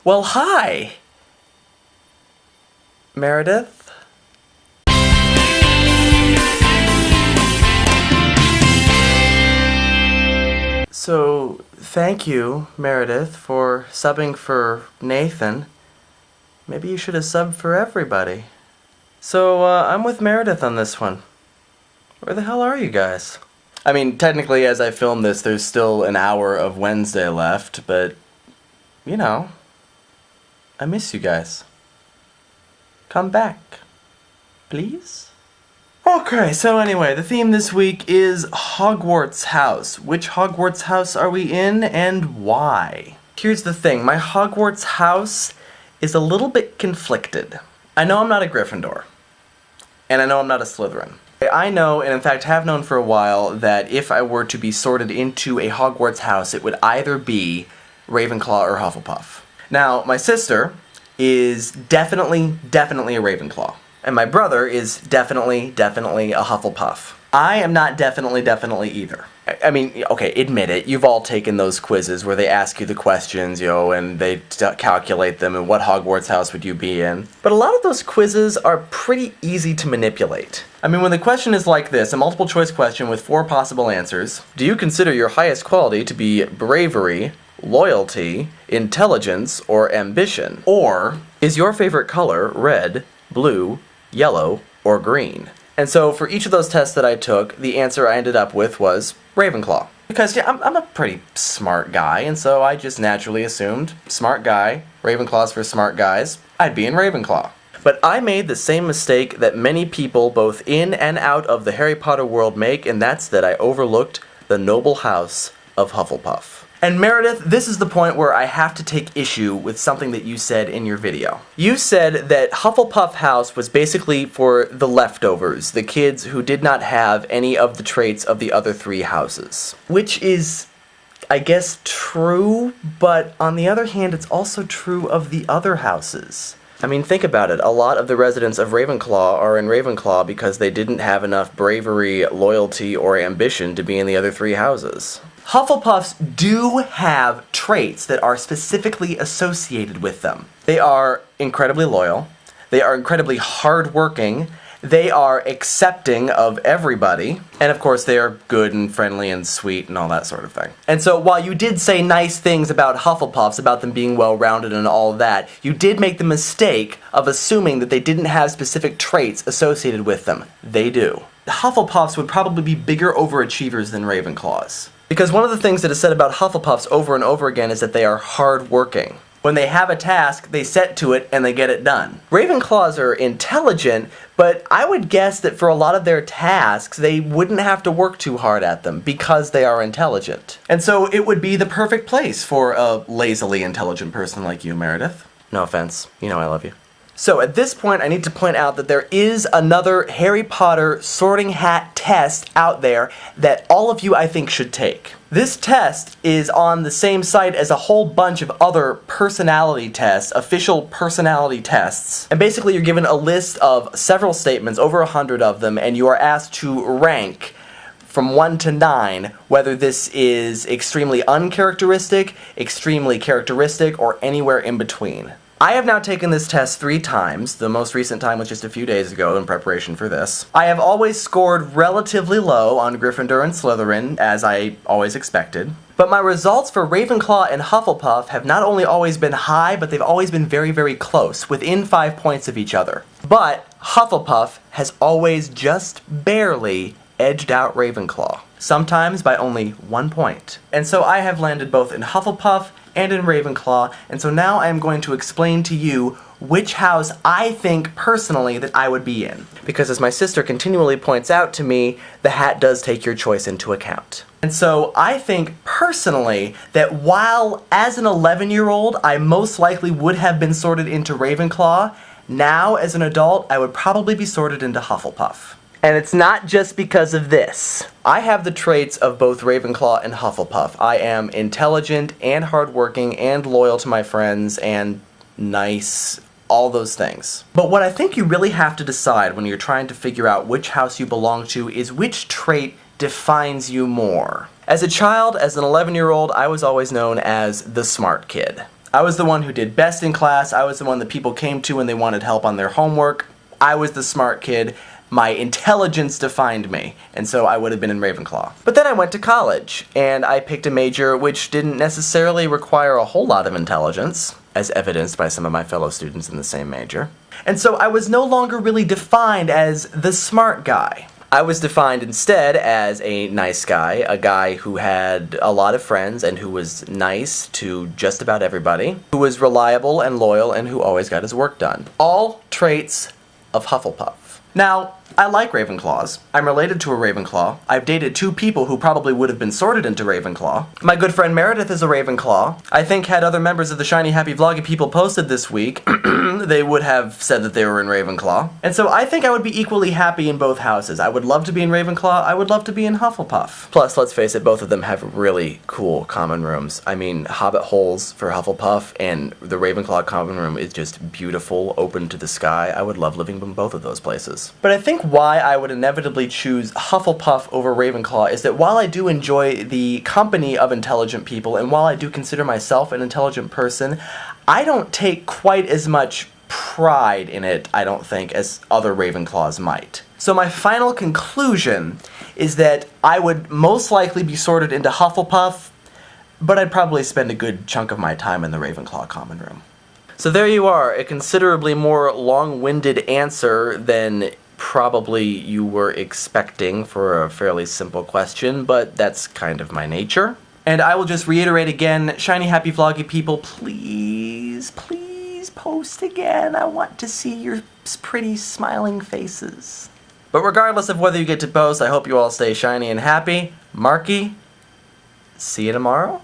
Well, hi, Meredith. So, thank you, Meredith, for subbing for Nathan. Maybe you should have subbed for everybody. So, I'm with Meredith on this one. Where the hell are you guys? I mean, technically, as I film this, there's still an hour of Wednesday left, but, you know, I miss you guys. Come back, please? Okay, so anyway, the theme this week is Hogwarts house. Which Hogwarts house are we in, and why? Here's the thing, my Hogwarts house is a little bit conflicted. I know I'm not a Gryffindor, and I know I'm not a Slytherin. I know, and in fact have known for a while, that if I were to be sorted into a Hogwarts house, it would either be Ravenclaw or Hufflepuff. Now, my sister is definitely a Ravenclaw. And my brother is definitely a Hufflepuff. I am not definitely either. I mean, okay, admit it, you've all taken those quizzes where they ask you the questions, and they calculate them and what Hogwarts house would you be in. But a lot of those quizzes are pretty easy to manipulate. I mean, when the question is like this, a multiple choice question with 4 possible answers, do you consider your highest quality to be bravery, loyalty, intelligence, or ambition? Or, is your favorite color red, blue, yellow, or green? And so for each of those tests that I took, the answer I ended up with was Ravenclaw. Because, yeah, I'm a pretty smart guy, and so I just naturally assumed, smart guy, Ravenclaw's for smart guys, I'd be in Ravenclaw. But I made the same mistake that many people both in and out of the Harry Potter world make, and that's that I overlooked the noble house of Hufflepuff. And Meredith, this is the point where I have to take issue with something that you said in your video. You said that Hufflepuff House was basically for the leftovers, the kids who did not have any of the traits of the other 3 houses. Which is, I guess, true, but on the other hand, it's also true of the other houses. I mean, think about it. A lot of the residents of Ravenclaw are in Ravenclaw because they didn't have enough bravery, loyalty, or ambition to be in the other 3 houses. Hufflepuffs do have traits that are specifically associated with them. They are incredibly loyal, they are incredibly hardworking, they are accepting of everybody, and of course they are good and friendly and sweet and all that sort of thing. And so while you did say nice things about Hufflepuffs, about them being well-rounded and all that, you did make the mistake of assuming that they didn't have specific traits associated with them. They do. Hufflepuffs would probably be bigger overachievers than Ravenclaws. Because one of the things that is said about Hufflepuffs over and over again is that they are hard-working. When they have a task, they set to it and they get it done. Ravenclaws are intelligent, but I would guess that for a lot of their tasks, they wouldn't have to work too hard at them because they are intelligent. And so it would be the perfect place for a lazily intelligent person like you, Meredith. No offense, you know I love you. So at this point, I need to point out that there is another Harry Potter sorting hat test out there that all of you, I think, should take. This test is on the same site as a whole bunch of other personality tests, official personality tests. And basically, you're given a list of several statements, over 100 of them, and you are asked to rank from 1 to 9 whether this is extremely uncharacteristic, extremely characteristic, or anywhere in between. I have now taken this test 3 times, the most recent time was just a few days ago in preparation for this. I have always scored relatively low on Gryffindor and Slytherin, as I always expected. But my results for Ravenclaw and Hufflepuff have not only always been high, but they've always been very close, within 5 points of each other. But Hufflepuff has always just barely edged out Ravenclaw, sometimes by only 1 point. And so I have landed both in Hufflepuff and in Ravenclaw, and so now I am going to explain to you which house I think personally that I would be in. Because as my sister continually points out to me, the hat does take your choice into account. And so I think personally that while as an 11-year-old I most likely would have been sorted into Ravenclaw, now as an adult I would probably be sorted into Hufflepuff. And it's not just because of this. I have the traits of both Ravenclaw and Hufflepuff. I am intelligent and hardworking and loyal to my friends and nice, all those things. But what I think you really have to decide when you're trying to figure out which house you belong to is which trait defines you more. As a child, as an 11-year-old, I was always known as the smart kid. I was the one who did best in class. I was the one that people came to when they wanted help on their homework. I was the smart kid. My intelligence defined me, and so I would have been in Ravenclaw. But then I went to college, and I picked a major which didn't necessarily require a whole lot of intelligence, as evidenced by some of my fellow students in the same major. And so I was no longer really defined as the smart guy. I was defined instead as a nice guy, a guy who had a lot of friends and who was nice to just about everybody, who was reliable and loyal, and who always got his work done. All traits of Hufflepuff. Now, I like Ravenclaws. I'm related to a Ravenclaw. I've dated 2 people who probably would have been sorted into Ravenclaw. My good friend Meredith is a Ravenclaw. I think had other members of the Shiny Happy Vloggy posted this week, they would have said that they were in Ravenclaw. And so I think I would be equally happy in both houses. I would love to be in Ravenclaw, I would love to be in Hufflepuff. Plus, let's face it, both of them have really cool common rooms. I mean, Hobbit holes for Hufflepuff, and the Ravenclaw common room is just beautiful, open to the sky. I would love living in both of those places. But I think why I would inevitably choose Hufflepuff over Ravenclaw is that while I do enjoy the company of intelligent people, and while I do consider myself an intelligent person, I don't take quite as much pride in it, I don't think, as other Ravenclaws might. So my final conclusion is that I would most likely be sorted into Hufflepuff, but I'd probably spend a good chunk of my time in the Ravenclaw common room. So there you are, a considerably more long-winded answer than probably you were expecting for a fairly simple question, but that's kind of my nature. And I will just reiterate again, Shiny Happy Vloggy people, please, please post again. I want to see your pretty smiling faces. But regardless of whether you get to post, I hope you all stay shiny and happy. Marky, see you tomorrow.